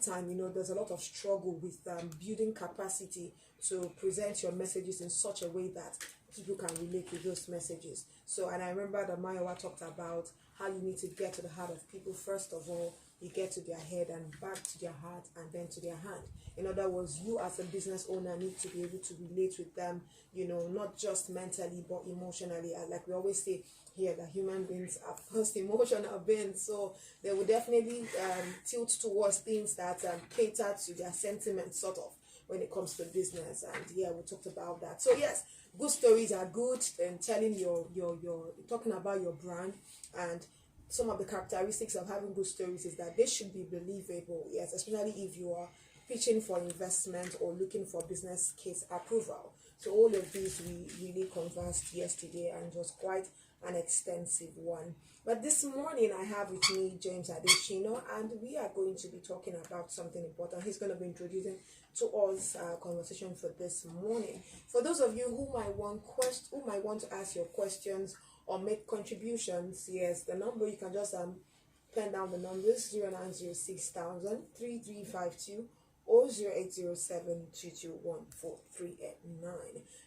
time, there's a lot of struggle with building capacity to present your messages in such a way that people can relate with those messages. So, and I remember that Mayowa talked about how you need to get to the heart of people. First of all, you get to their head and back to their heart and then to their hand. In other words, you as a business owner need to be able to relate with them, not just mentally but emotionally. Like we always say here, that human beings are first emotional beings, so they will definitely tilt towards things that cater to their sentiments, sort of, when it comes to business. And yeah, we talked about that. So yes, good stories are good, and telling your talking about your brand. And some of the characteristics of having good stories is that they should be believable, yes, especially if you are pitching for investment or looking for business case approval. So all of these we really conversed yesterday, and it was quite an extensive one. But this morning I have with me James Adeshino, and we are going to be talking about something important. He's going to be introducing to us our conversation for this morning. For those of you who might want to ask your questions or make contributions, yes, the number, you can just pen down the numbers: 0906 3352 or 0807 221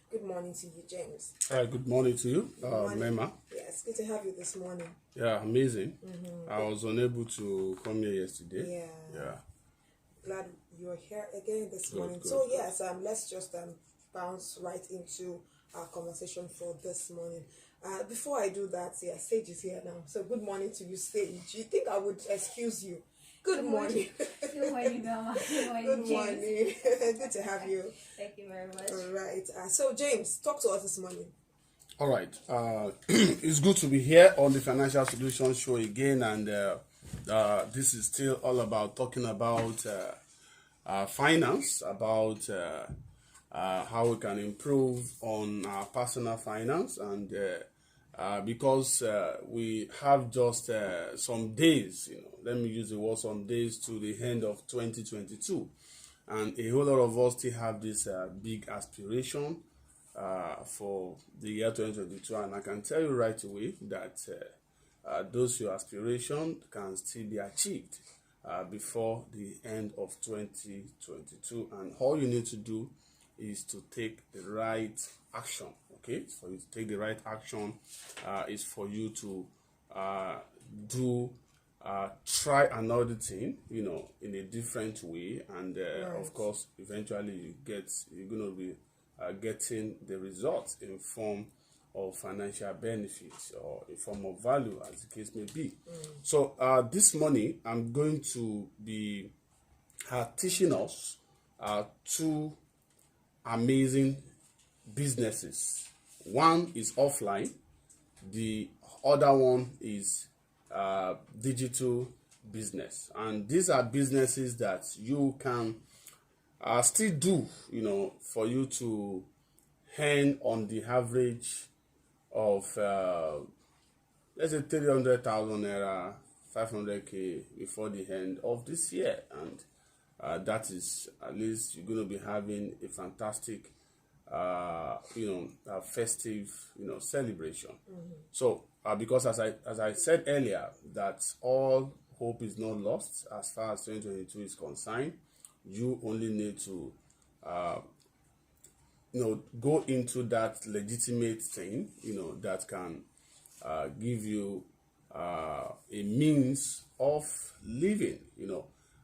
Good morning to you, James. Good morning to you, Mema. Yes, good to have you this morning. Yeah, amazing. I was unable to come here yesterday. Yeah. Glad you're here again this morning. Good. So yes, let's just bounce right into our conversation for this morning. Before I do that, Sage is here now. So good morning to you, Sage. You think I would excuse you? Good morning. Good morning, Dama. Good morning, Good morning. Good to have you. Thank you very much. All right. So James, talk to us this morning. All right. It's good to be here on the Financial Solutions Show again, and this is still all about talking about finance, about how we can improve on our personal finance, and because we have just some days, let me use the word some days to the end of 2022, and a whole lot of us still have this big aspiration for the year 2022, and I can tell you right away that those your aspiration can still be achieved before the end of 2022, and all you need to do is to take the right action. Okay, for you to take the right action is for you to try another thing, in a different way, and right. Of course, eventually you're going to be getting the results in form of financial benefits or in form of value, as the case may be. So this morning I'm going to be teaching us two amazing businesses. One is offline, the other one is digital business, and these are businesses that you can still do, for you to earn on the average of let's say 300,000 naira, 500k before the end of this year, and that is, at least you're going to be having a fantastic festive, celebration. So because as I said earlier, that all hope is not lost as far as 2022 is concerned. You only need to go into that legitimate thing, that can give you a means of living,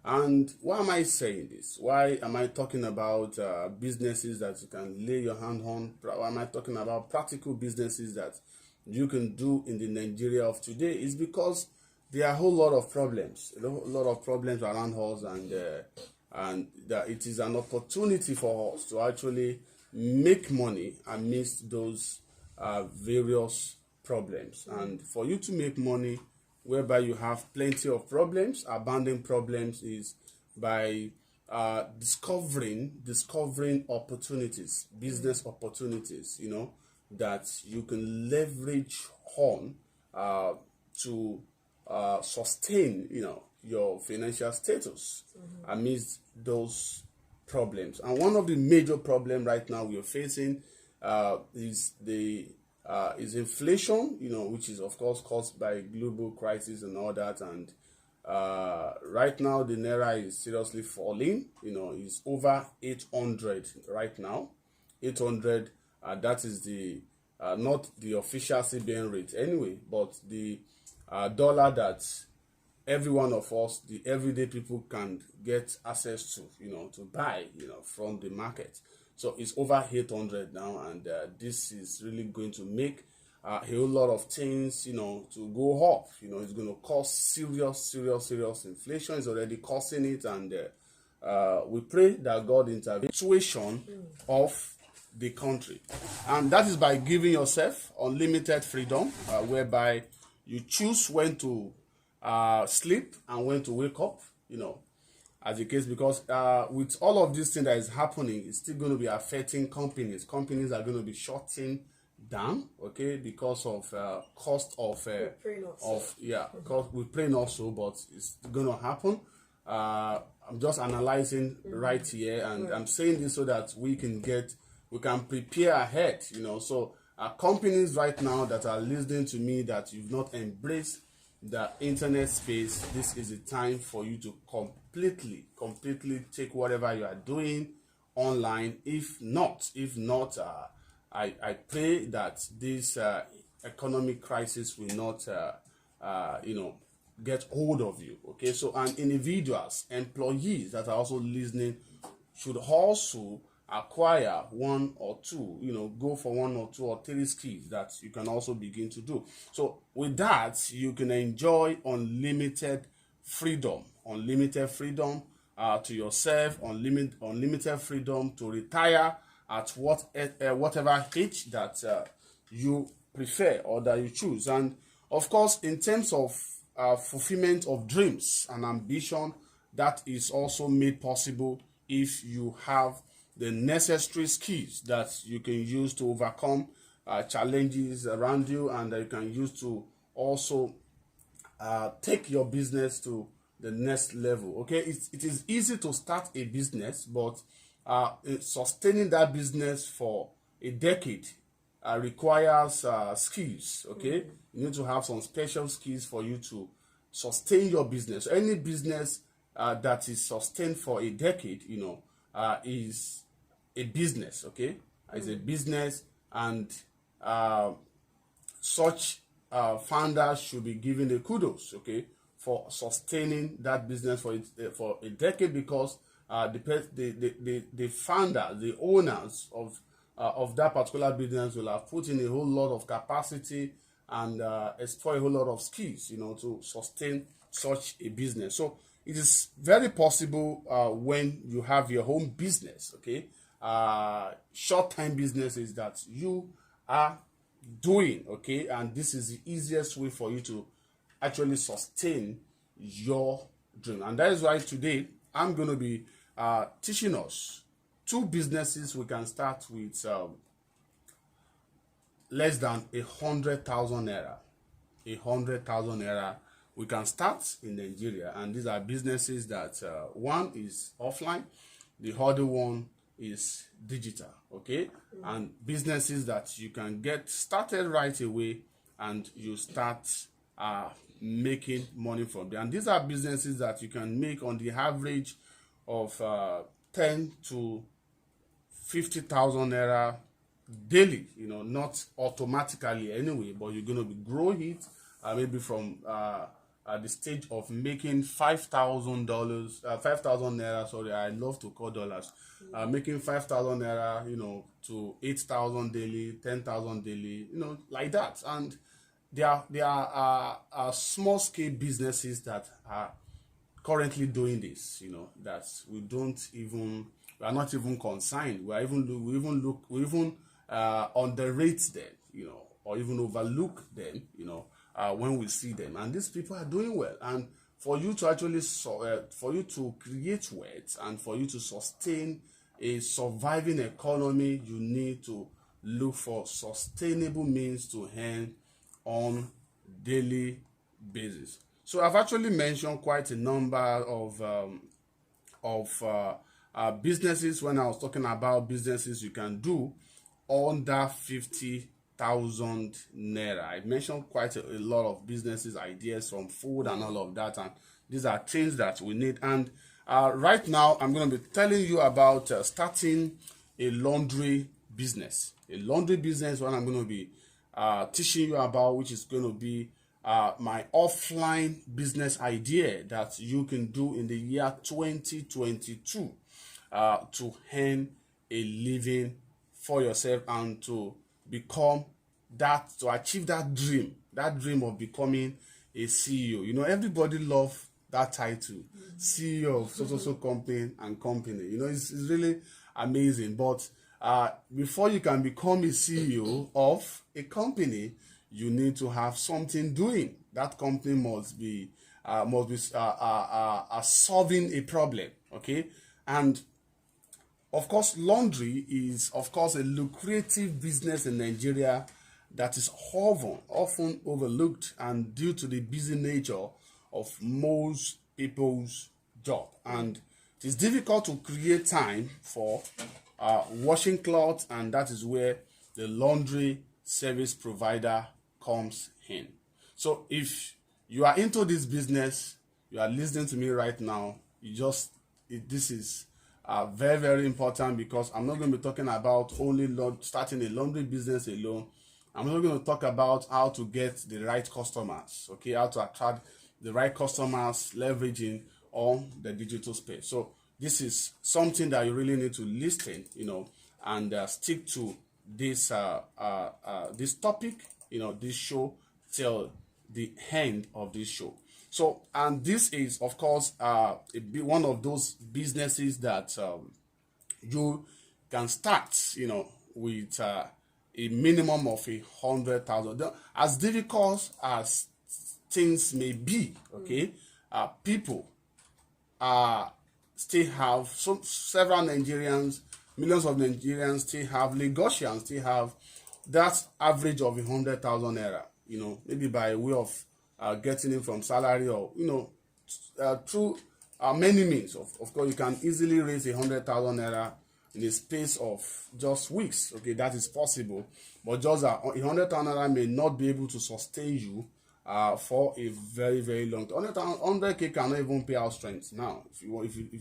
And why am I saying this? Why am I talking about businesses that you can lay your hand on? Why am I talking about practical businesses that you can do in the Nigeria of today? It's because there are a whole lot of problems, around us, and that it is an opportunity for us to actually make money amidst those various problems. And for you to make money whereby you have plenty of problems, abandoned problems, is by discovering opportunities, business opportunities, that you can leverage on to sustain, your financial status amidst those problems. And one of the major problems right now we are facing is inflation, which is of course caused by global crisis and all that, and Right now, the naira is seriously falling. It's over 800 right now. 800. That is the not the official CBN rate anyway, but the dollar that every one of us, the everyday people, can get access to, to buy, from the market. So it's over 800 now, and this is really going to make a whole lot of things, to go up. It's going to cause serious inflation. It's already causing it, and we pray that God intervenes in the situation of the country, and that is by giving yourself unlimited freedom, whereby you choose when to sleep and when to wake up, as the case, because with all of this thing that is happening, it's still going to be affecting companies. Companies are going to be shutting down, okay, because of cost of because we pray not so, but it's going to happen. I'm just analyzing right here, and I'm saying this so that we can prepare ahead, So companies right now that are listening to me, that you've not embraced the internet space, this is the time for you to completely take whatever you are doing online. If not, I pray that this economic crisis will not, get hold of you. Okay, so, and individuals, employees that are also listening should also acquire one or two, go for one or two or three skills that you can also begin to do. So with that, you can enjoy unlimited freedom to yourself, unlimited freedom to retire at whatever age that you prefer or that you choose. And of course, in terms of fulfillment of dreams and ambition, that is also made possible if you have the necessary skills that you can use to overcome challenges around you, and that you can use to also take your business to the next level. Okay, it is easy to start a business, but sustaining that business for a decade requires skills. Okay, you need to have some special skills for you to sustain your business. Any business that is sustained for a decade, is a business. Okay, it's a business, and such founders should be given the kudos, okay, for sustaining that business for a decade, because the founder, the owners of that particular business will have put in a whole lot of capacity and explore a whole lot of skills, to sustain such a business. So it is very possible when you have your own business, okay, short-time businesses that you are doing, okay, and this is the easiest way for you to actually sustain your dream. And that is why today I'm going to be teaching us two businesses we can start with less than 100,000 naira. 100,000 naira we can start in Nigeria, and these are businesses that one is offline, the other one is digital, okay, and businesses that you can get started right away and you start making money from them. And these are businesses that you can make on the average of 10 to 50,000 naira daily, not automatically anyway, but you're going to be growing it maybe from at the stage of making $5,000, 5,000 naira. Sorry, I love to call dollars. Making 5,000 naira, to 8,000 daily, 10,000 daily, like that. And there are small scale businesses that are currently doing this. That we are not even consigned. We even underrate them, or even overlook them, when we see them. And these people are doing well. And for you to actually for you to create wealth and for you to sustain a surviving economy, you need to look for sustainable means to earn on daily basis. So I've actually mentioned quite a number of businesses when I was talking about businesses you can do under 50,000 naira. I mentioned quite a lot of businesses, ideas from food and all of that, and these are things that we need. And right now, I'm going to be telling you about starting a laundry business. A laundry business, what I'm going to be teaching you about, which is going to be my offline business idea that you can do in the year 2022 to earn a living for yourself and to become that, to achieve that dream of becoming a CEO. You know, everybody love that title, CEO of so company and company. You know, it's really amazing. But before you can become a CEO of a company, you need to have something doing. That company must be solving a problem. Okay, and of course, laundry is, of course, a lucrative business in Nigeria that is often overlooked, and due to the busy nature of most people's job. And it is difficult to create time for washing clothes, and that is where the laundry service provider comes in. So if you are into this business, you are listening to me right now, this is very, very important, because I'm not going to be talking about only starting a laundry business alone. I'm not going to talk about how to get the right customers, okay, how to attract the right customers, leveraging on the digital space. So this is something that you really need to listen, you know, and stick to this this topic, you know, this show till the end of this show. So, and this is, of course, one of those businesses that you can start, you know, with a minimum of 100,000. As difficult as things may be, okay, people still have several Nigerians, millions of Nigerians still have, Lagosians still have that average of 100,000 naira, you know, maybe by way of getting it from salary, or, you know, through many means. Of course, you can easily raise 100,000 naira in a space of just weeks. Okay, that is possible, but just 100,000 naira may not be able to sustain you for a very, very long time. 100K cannot even pay house rent now if you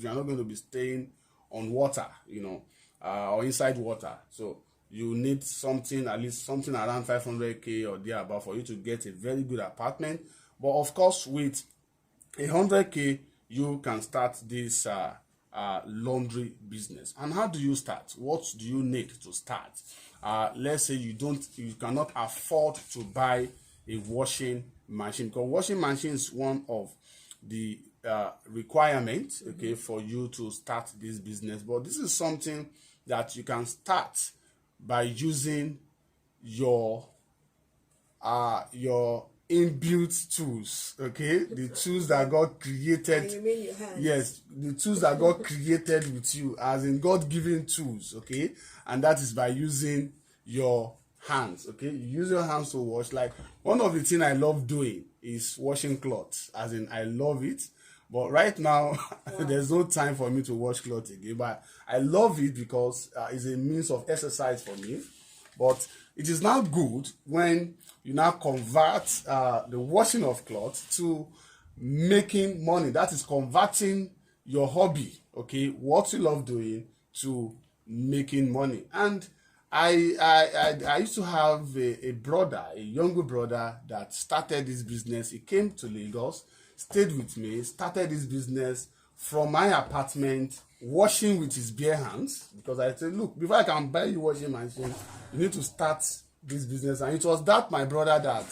are not going to be staying on water, you know, or inside water. So you need something, at least something around 500K or thereabout, for you to get a very good apartment. But of course, with 100K, you can start this laundry business. And how do you start? What do you need to start? Let's say you cannot afford to buy a washing machine, because washing machine is one of the requirements, okay, for you to start this business. But this is something that you can start by using your inbuilt tools, okay, the tools that God created. You mean your hands? Yes, the tools that God created with you, as in God-given tools, okay, and that is by using your hands, okay. You use your hands to wash. Like, one of the things I love doing is washing clothes, as in I love it. But right now, there's no time for me to wash clothes again. But I love it because it's a means of exercise for me. But it is now good when you now convert the washing of clothes to making money. That is converting your hobby, okay, what you love doing, to making money. And I used to have a brother, a younger brother, that started this business. He came to Lagos, stayed with me, started this business from my apartment, washing with his bare hands, because I said, look, before I can buy you washing machine, you need to start this business. And it was that my brother that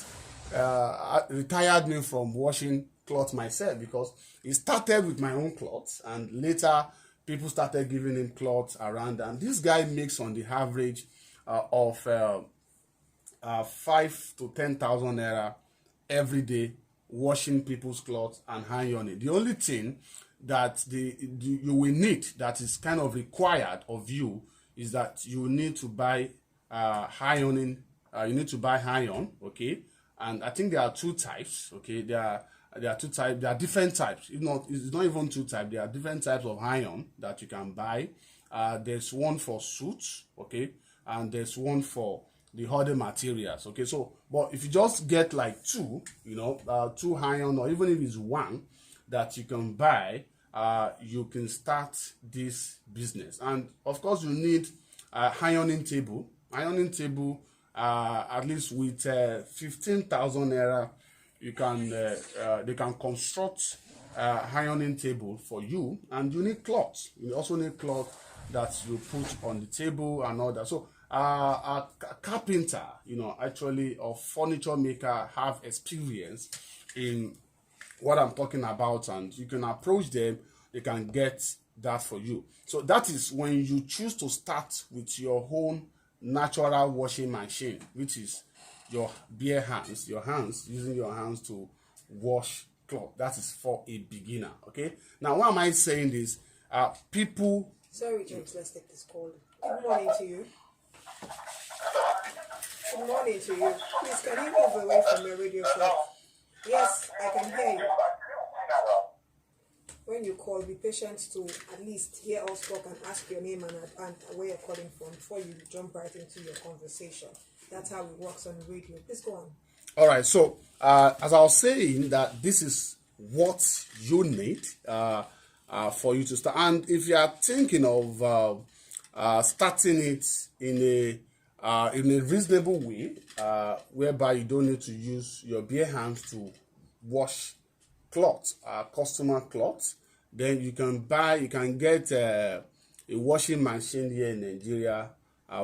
retired me from washing clothes myself, because he started with my own clothes, and later people started giving him clothes around. And this guy makes on the average of 5 to 10,000 naira every day, washing people's clothes and ironing. The only thing that you will need, that is kind of required of you, is that you need to buy ironing. You need to buy iron, okay. And I think there are two types, okay. There are two types. There are different types. It's not even two types. There are different types of iron that you can buy. There's one for suits, okay, and there's one for the other materials, okay. So, but if you just get like two, you know, two iron, or even if it's one, that you can buy, you can start this business. And of course, you need ironing table. Ironing table, at least with 15,000 naira, you can they can construct ironing table for you, and you need cloth. You also need cloth that you put on the table and all that. So a carpenter, actually, or furniture maker have experience in what I'm talking about, and you can approach them. They can get that for you. So that is when you choose to start with your own natural washing machine, which is your bare hands, using your hands to wash cloth. That is for a beginner. Okay, now why am I saying this? People, sorry James, let's take this call. Good morning to you. Good morning to you. Please, can you move away from your radio set? Yes, I can hear you. When you call, be patient to at least hear us talk and ask your name and where you're calling from before you jump right into your conversation. That's how it works on the radio. Please go on. All right. So, as I was saying, that this is what you need for you to start. And if you are thinking of starting it in a reasonable way, whereby you don't need to use your bare hands to wash cloth, customer cloth, then you can get a washing machine here in Nigeria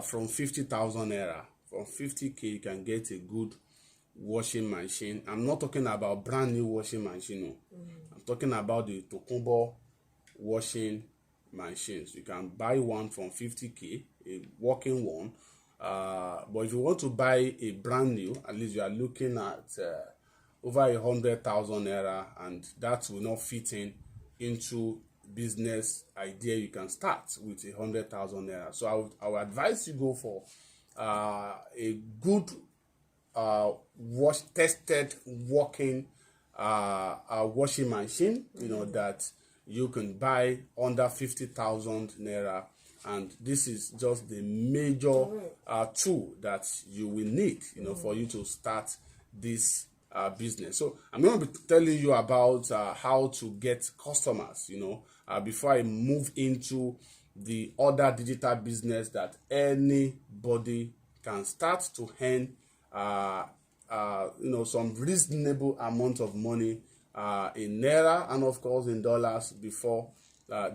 from 50,000 naira. From 50k, you can get a good washing machine. I'm not talking about brand new washing machine. No. I'm talking about the Tokumbo washing machines. You can buy one from 50k, a working one. But if you want to buy a brand new, at least you are looking at over 100,000 naira, and that will not fit into business idea you can start with 100,000 naira. So I would advise you go for a good tested working washing machine, that you can buy under 50,000 naira. And this is just the major tool that you will need, for you to start this business. So I'm going to be telling you about how to get customers, before I move into the other digital business that anybody can start to earn, some reasonable amount of money in naira and of course in dollars before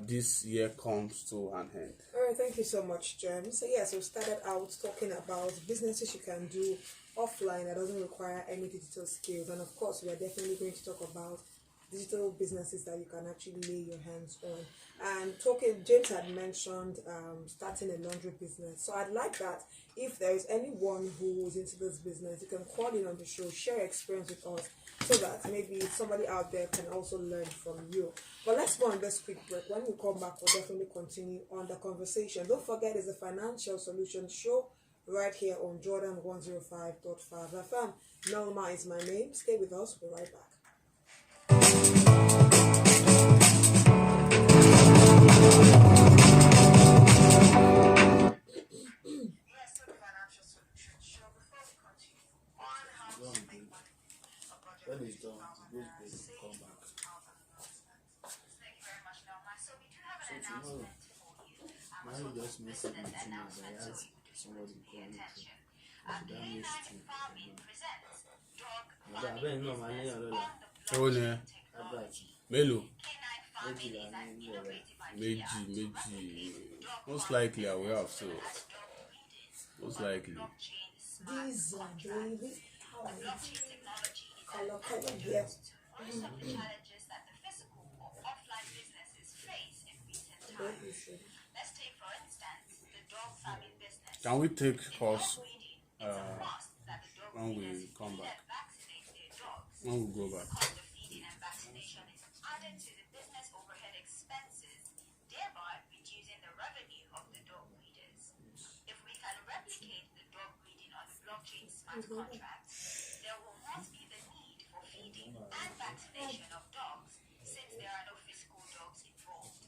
this year comes to an end. All right, thank you so much, James. So yes, we started out talking about businesses you can do offline that doesn't require any digital skills, and of course we are definitely going to talk about digital businesses that you can actually lay your hands on. And James had mentioned starting a laundry business. So I'd like that if there is anyone who is into this business, you can call in on the show, share your experience with us, so that maybe somebody out there can also learn from you. But let's go on this quick break. When we come back, we'll definitely continue on the conversation. Don't forget, it's a Financial Solutions show right here on Jordan 105.5 FM. Norma is my name. Stay with us. We'll be right back. When it's done, we'll come back. So tomorrow, Mary just messaged me to know that I asked somebody to call me to. That needs to. I bet no money or no. Oh no. Melo. Meji. Most likely I will have, so. Most likely. These are daily. Color, yes. One of the challenges that the physical or offline businesses face in recent times. Let's take, for instance, the dog farming business. Can we take pause when we come back? When we go back. Cost of feeding and vaccination is added to the business overhead expenses, thereby reducing the revenue of the dog breeders. If we can replicate the dog breeding on the blockchain smart contracts, there will not be the need for feeding and vaccination of dogs, since there are no physical dogs involved.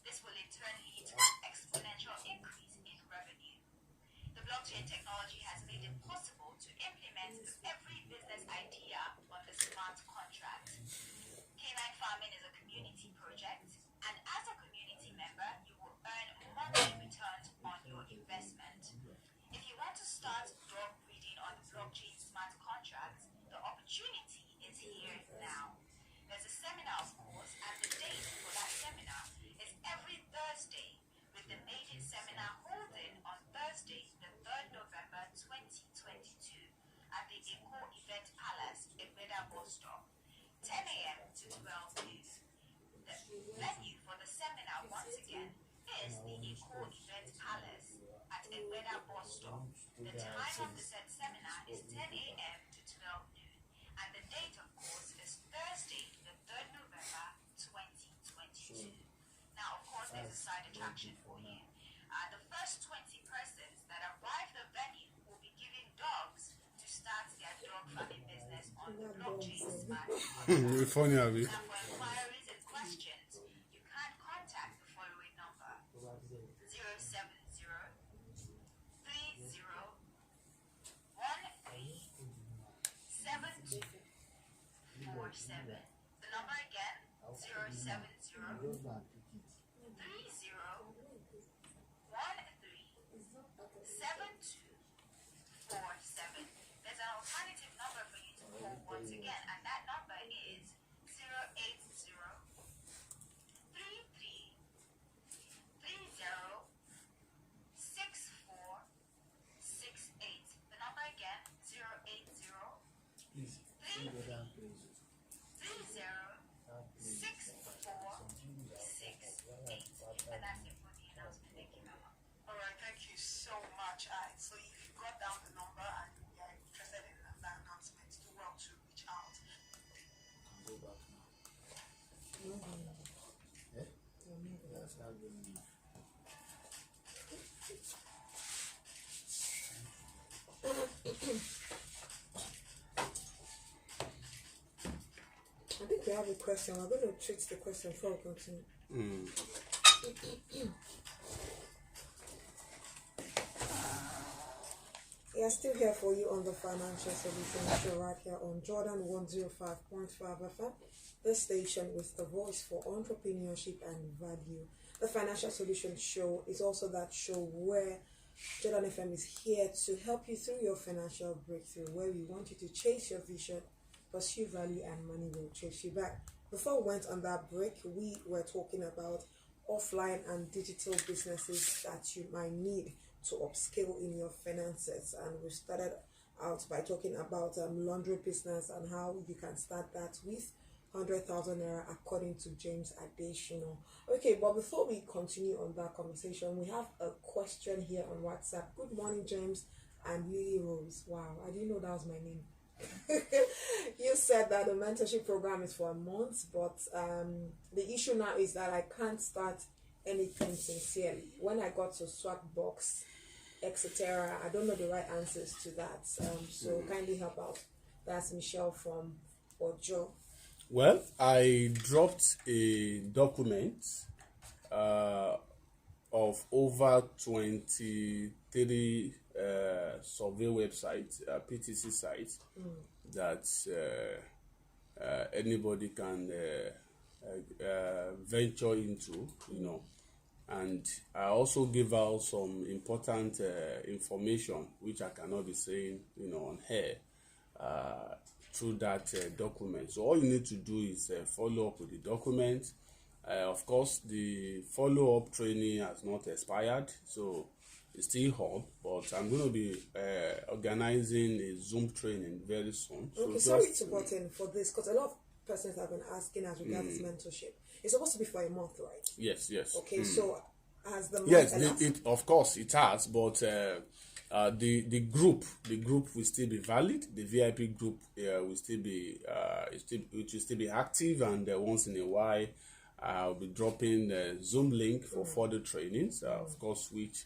This will in turn lead to an exponential increase in revenue. The blockchain technology has made it possible to implement every business idea on the smart contract. Canine farming is a bus stop, 10 a.m. to 12 noon. The venue for the seminar, once again, is the Eco Event Palace at Egbeda bus stop. The time of the said seminar is 10 a.m. to 12 noon, and the date, of course, is Thursday, the 3rd November 2022. Now, of course, there's a side attraction for you. The first 20 persons that arrive the venue will be given dogs to start their dog farming business on the blockchain smart You're funny, Abby. Now, for inquiries and questions, you can contact the following number: 070-30-13-7247. The number again, 070-30-13-7247. There's an alternative number for you to call once again, and that number is 080-33-30-6468. The number again, 080-33-30-6468. And that's it for the announcement. Thank you, Mama. All right, thank you so much. So if you got down the number and you are interested in that announcement, do well to reach out. Go back now. Yeah? That's not good enough. I think we have a question. We're going to treat the question before we continue. We are still here for you on the Financial Solution Show right here on Jordan 105.5 FM, the station with the voice for entrepreneurship and value. The Financial Solution Show is also that show where Jordan FM is here to help you through your financial breakthrough, where we want you to chase your vision, pursue value, and money will chase you back. Before we went on that break, we were talking about offline and digital businesses that you might need to upscale in your finances, and we started out by talking about laundry business and how you can start that with 100,000 naira according to James Adesina. Okay, but before we continue on that conversation, we have a question here on WhatsApp. Good morning, James and Lily Rose. Wow, I didn't know that was my name. You said that the mentorship program is for a month, but the issue now is that I can't start anything sincerely. When I got to Swagbox, etc., I don't know the right answers to that. So kindly help out. That's Michelle from Ojo. Well, I dropped a document of over 23 survey websites, PTC sites, that anybody can venture into, and I also give out some important information which I cannot be saying, on here, through that document. So all you need to do is follow up with the document. Of course, the follow-up training has not expired, so it's still on, but I'm going to be organizing a Zoom training very soon. Okay, so sorry to butt in for this, because a lot of persons have been asking as regards this mentorship. It's supposed to be for a month, right? Yes. Okay, so has the month Yes, elapsed? it of course it has, but the group will still be valid. The VIP group will still be it will still be active, and once in a while I'll be dropping the Zoom link for further trainings, of course, which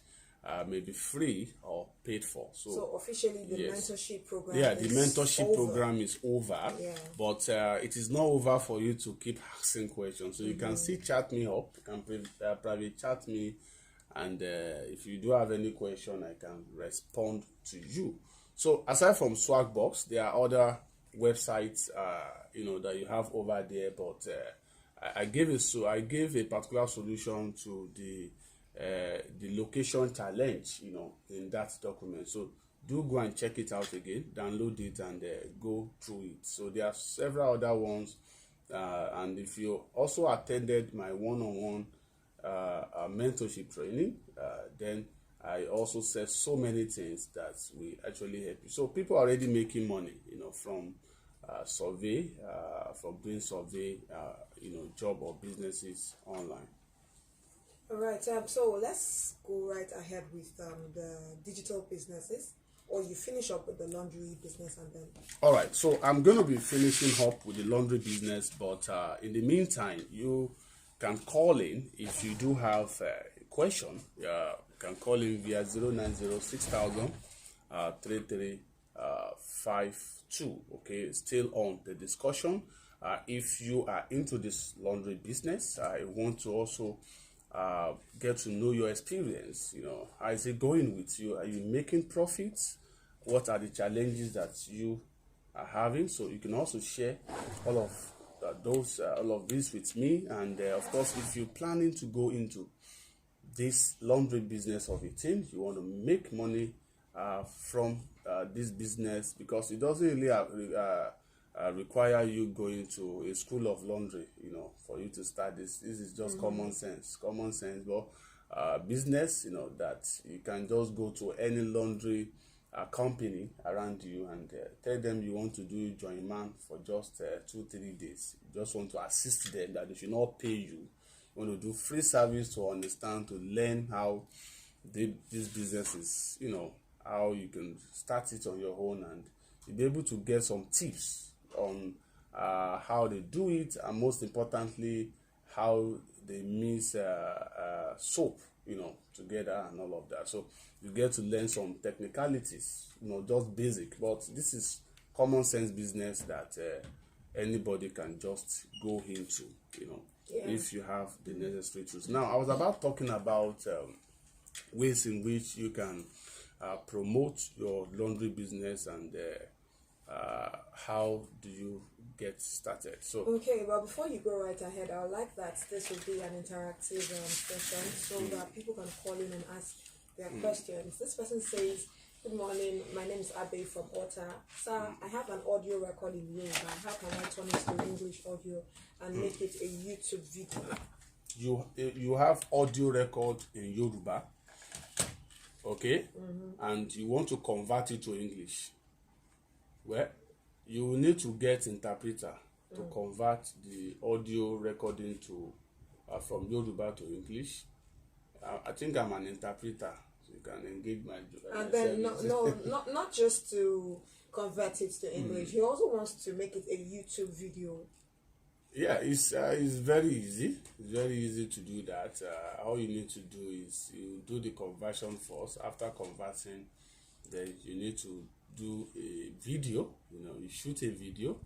may be free or paid for. So officially the yes. mentorship program The is mentorship over. program is over, but it is not over for you to keep asking questions. So you can still chat me up, you can private chat me, and if you do have any question, I can respond to you. So aside from Swagbox, there are other websites that you have over there, but I gave a particular solution to the location challenge, in that document. So do go and check it out again, download it, and go through it. So there are several other ones, and if you also attended my one-on-one mentorship training, then I also said so many things that will actually help you. So people are already making money, from survey, from doing survey, job or businesses online. All right. So let's go right ahead with the digital businesses, or you finish up with the laundry business and then. All right, so I'm going to be finishing up with the laundry business, but in the meantime, you can call in if you do have a question. You can call in via 0906000 3352. Okay, still on the discussion. If you are into this laundry business, I want to also get to know your experience. How is it going with you? Are you making profits? What are the challenges that you are having? So you can also share all of all of this with me. And of course, if you're planning to go into this laundry business of a team, you want to make money from this business, because it doesn't really require you going to a school of laundry, for you to start this. This is just common sense, but business, that you can just go to any laundry company around you and tell them you want to do journeyman for just 2-3 days. You just want to assist them, that they should not pay you. You want to do free service to understand, to learn how this business is, how you can start it on your own, and you'll be able to get some tips on how they do it, and most importantly, how they mix soap, together and all of that. So you get to learn some technicalities, just basic, but this is common sense business that anybody can just go into, if you have the necessary tools. Now, I was about talking about ways in which you can promote your laundry business, and how do you get started. So Okay, but before you go right ahead, I would like that this will be an interactive session, so that people can call in and ask their questions. This person says, "Good morning, my name is Abe from Ota. Sir, I have an audio record in Yoruba. How can I turn it to English audio and make it a YouTube video?" you have audio record in Yoruba, okay, and you want to convert it to English. Well, you will need to get interpreter to convert the audio recording to from Yoruba to English. I think I'm an interpreter, so you can engage my And then service. not just to convert it to English. He also wants to make it a YouTube video. Yeah, it's very easy. It's very easy to do that. All you need to do is you do the conversion first. After converting, then you need to do a video. You shoot a video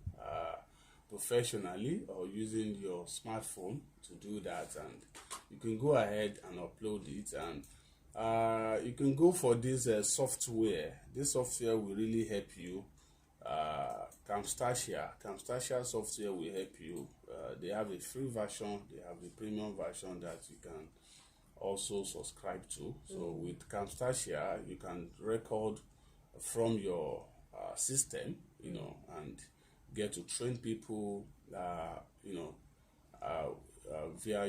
professionally, or using your smartphone to do that, and you can go ahead and upload it. And you can go for this software. This software will really help you. Camtasia software will help you. They have a free version, they have a premium version that you can also subscribe to. So with Camtasia, you can record from your system, and get to train people, via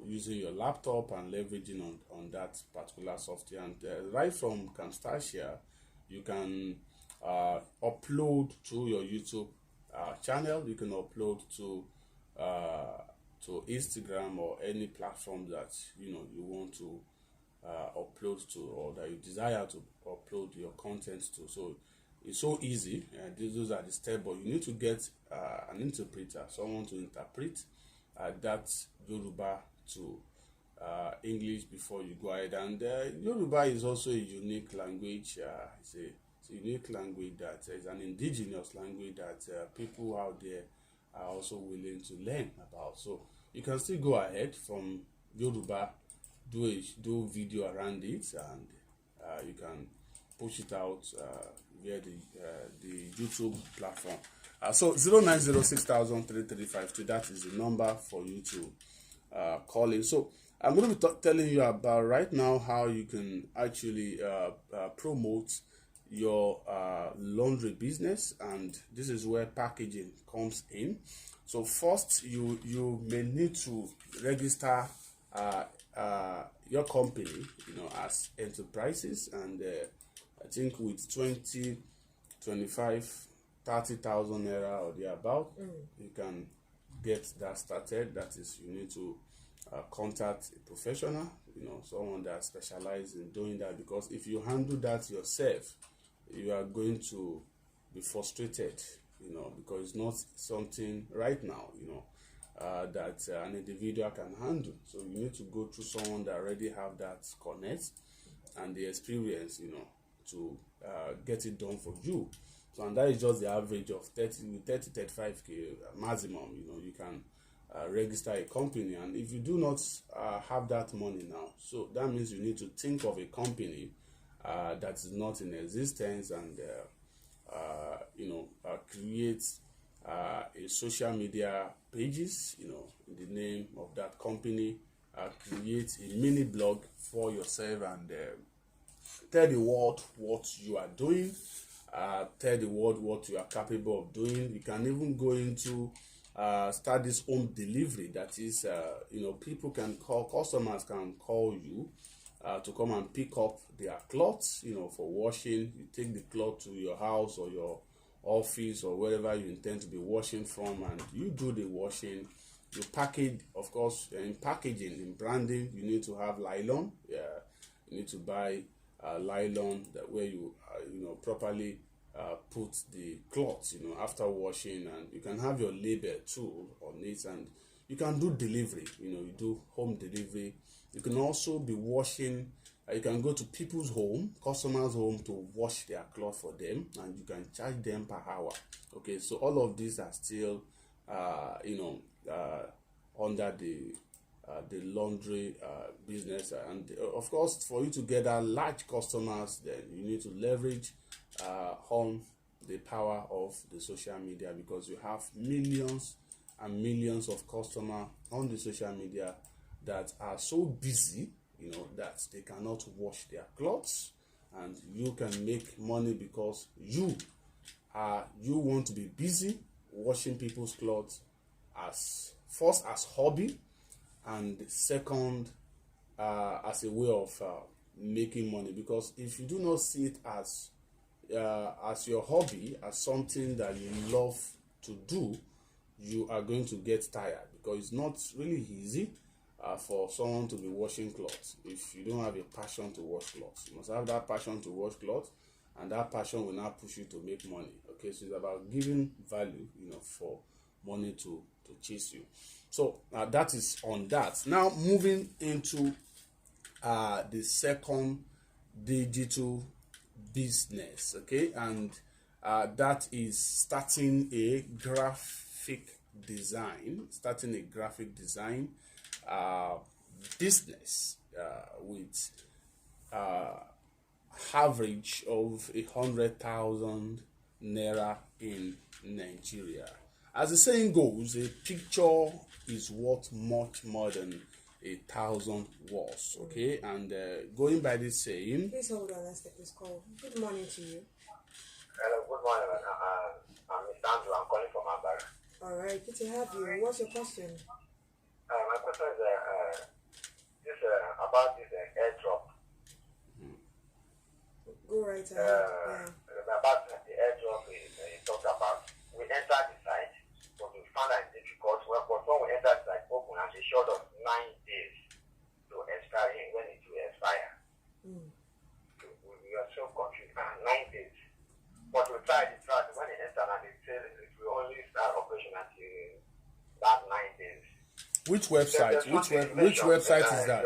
using your laptop and leveraging on that particular software. And right from Camtasia, you can upload to your YouTube channel. You can upload to Instagram or any platform that you want to upload to, or that you desire to upload your content to. So it's so easy. Those are the steps, but you need to get an interpreter, someone to interpret that Yoruba to English before you go ahead. And Yoruba is also a unique language. It's a unique language that is an indigenous language that people out there are also willing to learn about. So you can still go ahead from Yoruba, do video around it, and you can push it out via the YouTube platform. So 09060003352, that is the number for you to call in. So I'm going to be telling you about right now how you can actually promote your laundry business, and this is where packaging comes in. So first, you may need to register your company, as enterprises, and I think with 2025 30,000 naira or thereabout, you can get that started. That is, you need to contact a professional, someone that specializes in doing that, because if you handle that yourself, you are going to be frustrated, because it's not something right now, that an individual can handle. So you need to go through someone that already have that connect and the experience, to get it done for you. So, and that is just the average of 35k maximum. You can register a company, and if you do not have that money now, so that means you need to think of a company that is not in existence, and create a social media pages, in the name of that company, create a mini blog for yourself, and tell the world what you are doing, tell the world what you are capable of doing. You can even go into start this home delivery. That is, customers can call you to come and pick up their clothes, for washing. You take the cloth to your house or your office or wherever you intend to be washing from, and you do the washing. You package, of course. In packaging, in branding, you need to have nylon. You need to buy nylon that where you properly put the cloth after washing, and you can have your label too on it, and you can do delivery. You do home delivery. You can also be washing. You can go to people's home, customers' home, to wash their clothes for them, and you can charge them per hour. Okay, so all of these are still under the laundry business, and of course, for you to get that large customers, then you need to leverage on the power of the social media, because you have millions and millions of customers on the social media that are so busy, that they cannot wash their clothes, and you can make money because you want to be busy washing people's clothes, as first as hobby, and second as a way of making money. Because if you do not see it as your hobby, as something that you love to do, you are going to get tired, because it's not really easy for someone to be washing clothes if you don't have a passion to wash clothes. You must have that passion to wash clothes, and that passion will now push you to make money. Okay, so it's about giving value, for money to chase you. So that is on that. Now moving into the second digital business, okay, and that is starting a graphic design business with average of 100,000 naira in Nigeria. As the saying goes, a picture is worth much more than 1,000 words. Okay, and going by this saying, Please hold on, let's take this call. Good morning to you. Hello, good morning. I'm Mr. Andrew. I'm calling from Ambara. All right, good to have you. What's your question? My question is about this airdrop. Go right ahead. About the airdrop you talked about. We entered the site, but we found that it's difficult. But when we entered the site, open and they showed us 9 days to expire when it will expire. We are so confused. 9 days. But we tried it. When it entered, and they said it will only start operation until that 9 days. which website? Which website is that?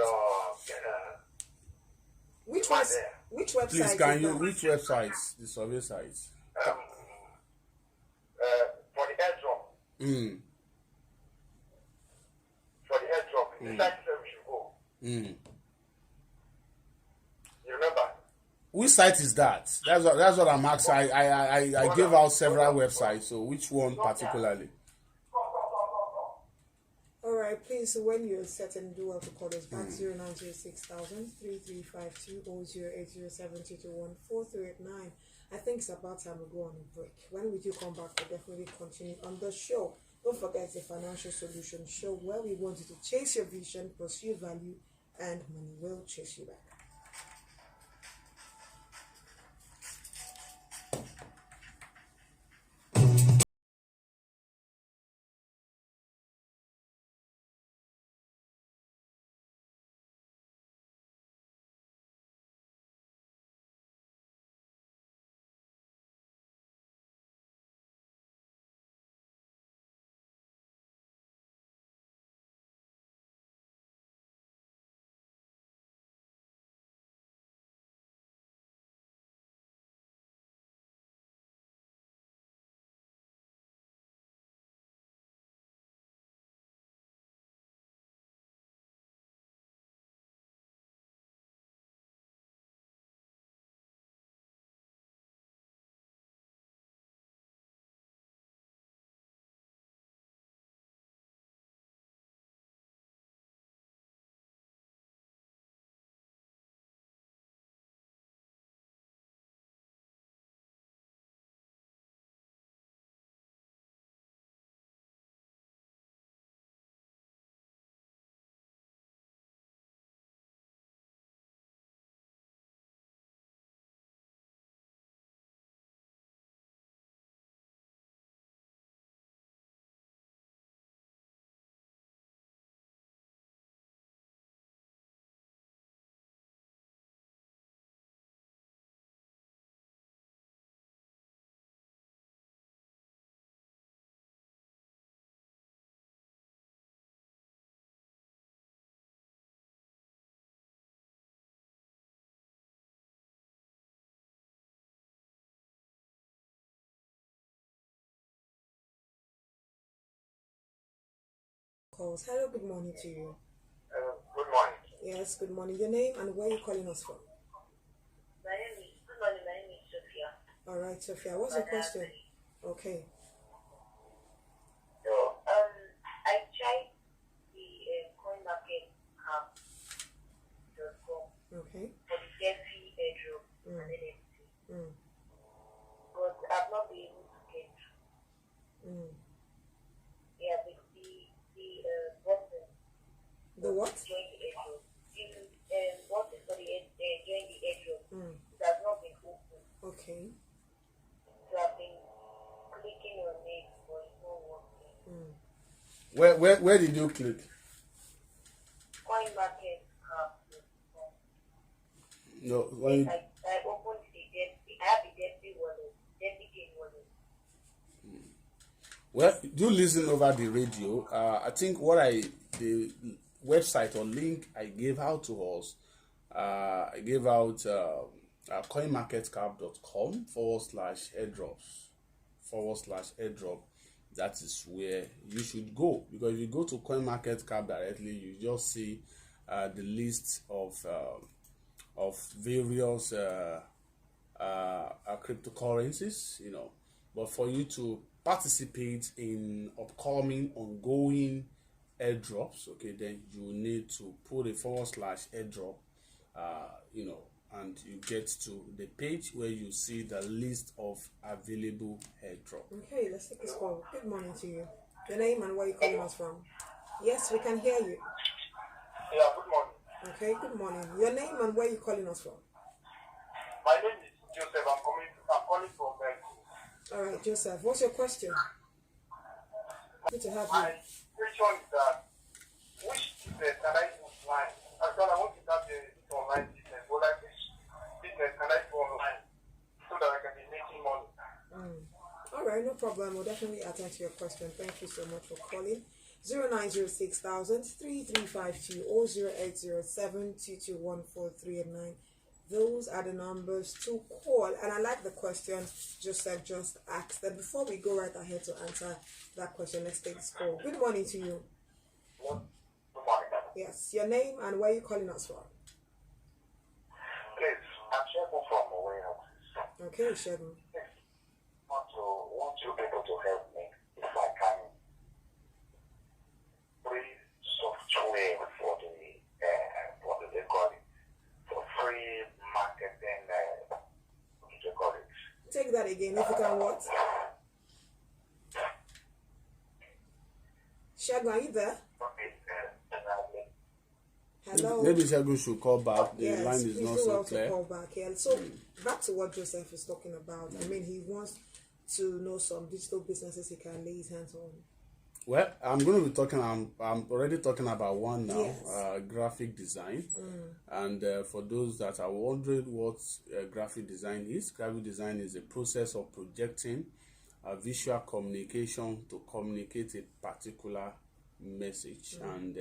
Which website? Please, can you? Which websites? The survey sites. For the airdrop. For the airdrop, the site said we should go. You remember? Which site is that? That's what I'm asking. I gave out several websites, so which one particularly? All right, please, when you're set and do well to call us back, 0906,000 3352 or 08072214389. I think it's about time we go on a break. When we do come back, we'll definitely continue on the show. Don't forget, it's a financial solution show where we want you to chase your vision, pursue value, and money will chase you back. calls. Hello, good morning to you. Good morning. Yes, good morning. Your name and where are you calling us from? Good morning. My name is Sophia. All right, Sophia. What's your question? Okay. So, I tried the coinmarketcap.com Okay. for the DeFi airdrop and NFT, but I've not been able to get through. Yeah, the button The what? join the airdrop. Button for the join the airdrop. It has not been open. Okay. So I've been clicking on it, but it's not working. Where did you click? Coinmarketcap.com. No, when you, I opened I have the DeFi wallet, DeFi game wallet. well, do listen over the radio. I think the website or link I gave out to us, I gave out coinmarketcap.com/airdrops/airdrop. That is where you should go, because if you go to CoinMarketCap directly, you just see the list of various cryptocurrencies, But for you to participate in upcoming, ongoing airdrops, okay, then you need to put a /airdrop, and you get to the page where you see the list of available airdrop. Okay, let's take this call. Good morning to you. Your name and where you calling us from? Yes, we can hear you. Yeah, good morning. Okay, good morning. Your name and where you calling us from? My name is Joseph. I'm calling from All right, Joseph. What's your question? Good to have My you. question is that which business can I do online? Actually, I want to start this online business, but like which business can I do online so that I can be making money? All right, no problem. We'll definitely attend to your question. Thank you so much for calling. 0906-3352 or 0807-221-4389. Those are the numbers to call. And I like the question Joseph just asked. Then before we go right ahead to answer that question, let's take this call. Good morning to you. Good morning. Yes, your name and where you calling us from? Please, I'm Shebu from Warehouses. Okay, Shegun. Want you people to help me if I can free software for the what do they call it? For free marketing, what do they call it? Take that again if you can what? Shegun, are you there? Hello? Maybe Shagun should call back. The Yes, line is please not do so well to clear. call back here. So back to what Joseph is talking about. I mean, he wants to know some digital businesses he can lay his hands on. Well, I'm going to be talking. I'm already talking about one now. Yes. Graphic design. And for those that are wondering what graphic design is a process of projecting visual communication to communicate a particular message. And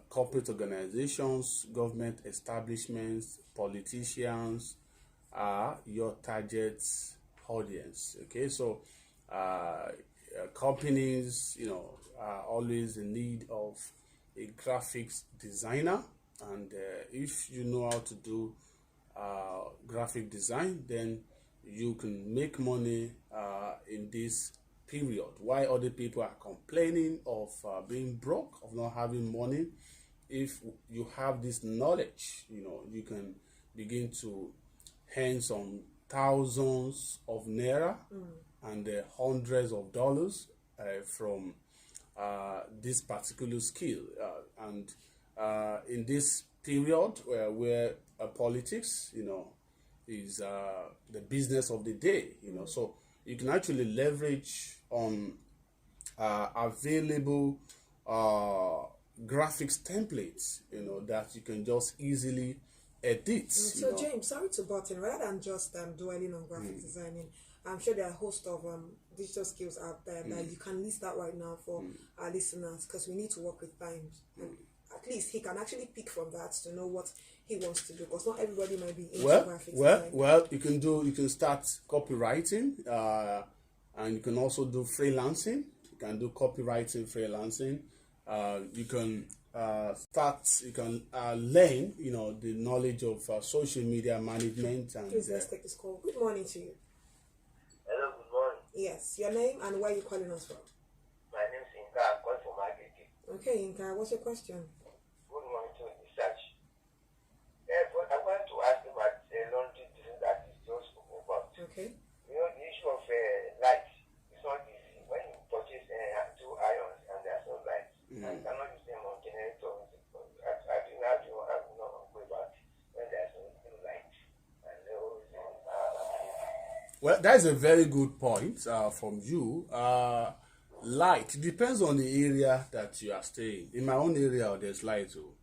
corporate organizations, government establishments, politicians are your target audience. Okay, so companies, are always in need of a graphics designer, and if you know how to do graphic design, then you can make money in this period. Why other people are complaining of being broke, of not having money, if you have this knowledge, you can begin to earn some thousands of naira and hundreds of dollars from this particular skill. And in this period where politics, is the business of the day, so you can actually leverage on available graphics templates, that you can just easily edit. So James, sorry to butt in. Rather than just dwelling on graphic designing, I'm sure there are a host of digital skills out there that you can list out right now for our listeners, because we need to work with times. And at least he can actually pick from that to know what he wants to do, because not everybody might be into graphics design. Well, you can start copywriting, and you can also do freelancing. You can do copywriting, freelancing, you can you can learn, the knowledge of social media management. And Please, let's take this call. Good morning to you. Hello, good morning. Yes, your name and where you calling us from? My name is Inka. I'm calling from Agege. Okay, Inka, what's your question? Good morning to research. But I want to ask about the laundry business that is just spoken about. Okay. You know, the issue of light is not easy. When you purchase two irons and there's no light, and you cannot use them on generators. I think that you have no way back when there's no light. And well, that is a very good point from you. Light depends on the area that you are staying. In my own area, there's light too.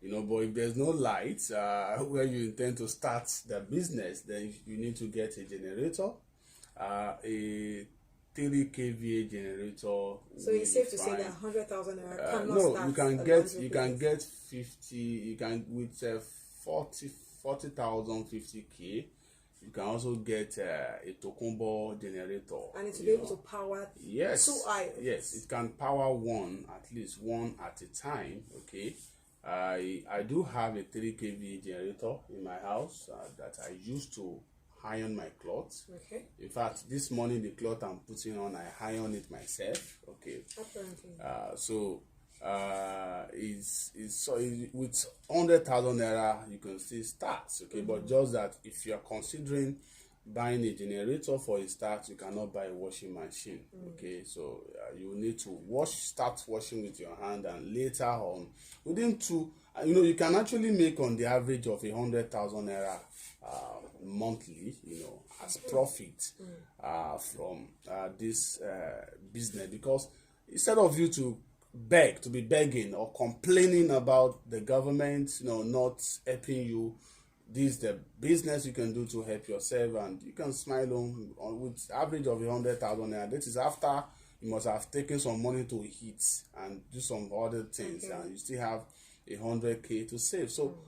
But if there's no light where you intend to start the business, then you need to get a generator, a 3 kVA generator. So it's safe to say that 100,000 naira cannot no, start you can a get laundry you can business. get 50. You can with 40,000 50K. You can also get a Tokumbo generator, And it will be able to power yes, 2 irons. yes, it can power at least one at a time. Okay, I do have a 3 kVA generator in my house that I use to iron my clothes. Okay, In fact, this morning the cloth I'm putting on, I iron it myself. Okay, apparently. with 100,000 naira you can still start. Okay, but just that if you are considering buying a generator for a start, you cannot buy a washing machine. Okay, so you need to start washing with your hand, and later on within you can actually make on the average of 100,000 naira monthly, as profit from this business, because instead of you to be begging or complaining about the government, not helping you, this is the business you can do to help yourself, and you can smile on with average of 100,000 naira. This is after you must have taken some money to eat and do some other things, and you still have 100K to save. So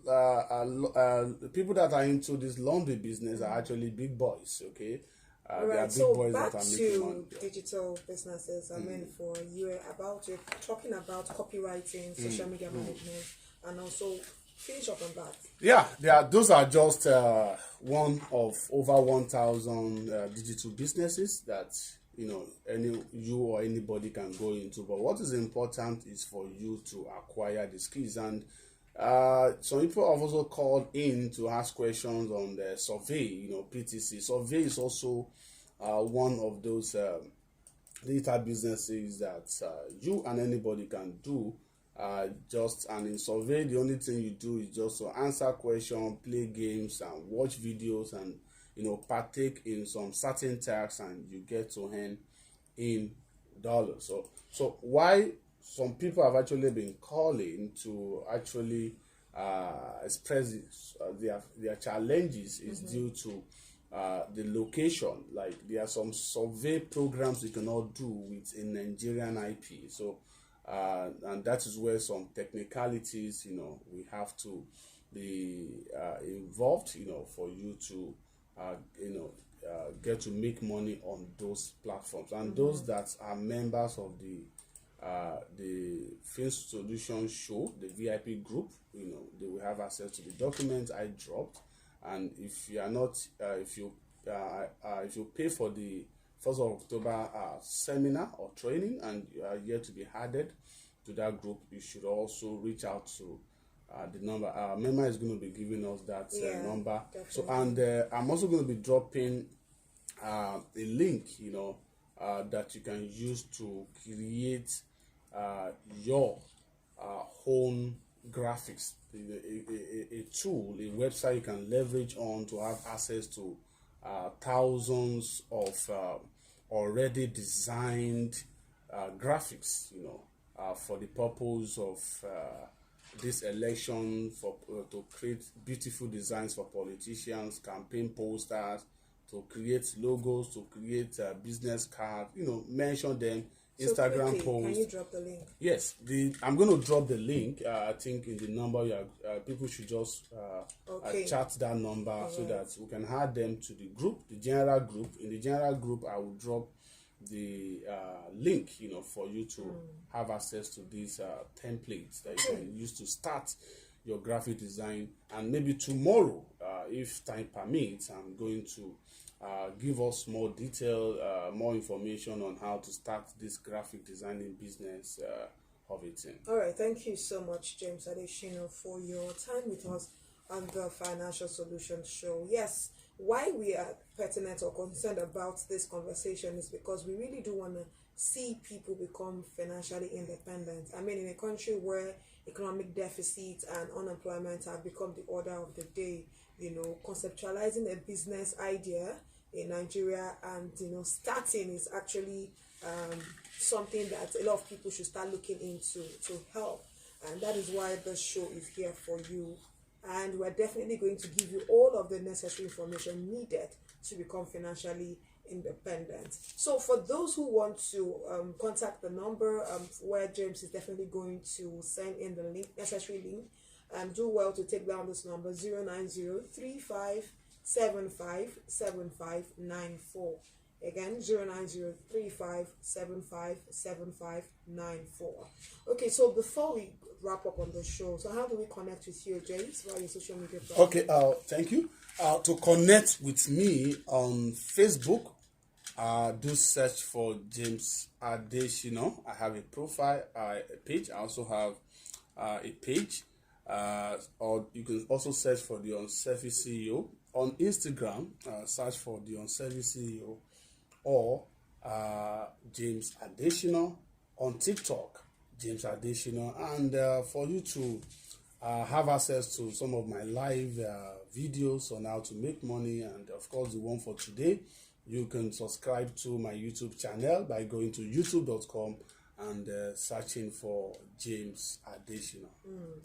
the people that are into this laundry business are actually big boys. Okay, All they are right, big so boys back that are making money. to digital businesses. I mean, for you're talking about copywriting, social media management, and also finish up on that. Yeah, those are just one of over 1,000 digital businesses that you or anybody can go into. But what is important is for you to acquire the skills. And some people have also called in to ask questions on the survey. PTC survey is also one of those digital businesses that you and anybody can do. And in survey, the only thing you do is just to answer questions, play games, and watch videos, and partake in some certain tasks, and you get to earn in dollars. So why some people have actually been calling to actually express their challenges is due to the location. Like, there are some survey programs you cannot do with a Nigerian IP. So and that is where some technicalities, we have to be involved, for you to get to make money on those platforms. And those that are members of the Fin Solution Show, the VIP group, they will have access to the documents I dropped. And if you are not, if you pay for the 1st of October seminar or training, and you are yet to be added to that group, you should also reach out to the number. Mema is going to be giving us that number. Definitely. So, and I'm also going to be dropping a link, that you can use to create your own graphics, a tool, a website you can leverage on to have access to thousands of already designed graphics, for the purpose of this election, to create beautiful designs for politicians, campaign posters, to create logos, to create business cards, mention them, Instagram quickly, posts. Can you drop the link? Yes, I'm going to drop the link. I think in the number, people should just chat that number so that we can add them to the group, the general group. In the general group, I will drop the link, for you to have access to these templates that you can use to start your graphic design. And maybe tomorrow, if time permits, I'm going to give us more detail, more information on how to start this graphic designing business of it. All right, thank you so much, James Adeshino, for your time with us on the Financial Solutions Show. Yes, why we are pertinent or concerned about this conversation is because we really do want to see people become financially independent. I mean, in a country where economic deficit and unemployment have become the order of the day, conceptualizing a business idea in Nigeria and starting is actually something that a lot of people should start looking into to help, and that is why the show is here for you. And we're definitely going to give you all of the necessary information needed to become financially independent. So for those who want to contact the number where James is definitely going to send in the necessary link, do well to take down this number: 09035757594. Again, 09035757594. Okay, so before we wrap up on the show, so how do we connect with you, James, via your social media platform? Okay, thank you. To connect with me on Facebook, do search for James Adeshino. I have a profile, a page. I also have a page. Or you can also search for the Unselfish CEO. On Instagram, search for the Unselfish CEO or James Adeshino. On TikTok, James Adeshino. And for you to have access to some of my live videos on how to make money, and of course the one for today, you can subscribe to my YouTube channel by going to youtube.com and searching for James Adeshino.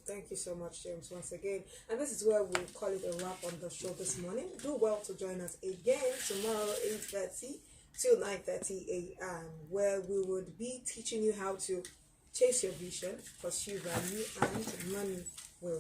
Thank you so much, James, once again. And this is where we'll call it a wrap on the show this morning. Do well to join us again tomorrow, 8:30 till 9:30 a.m., where we would be teaching you how to chase your vision, pursue value, and money will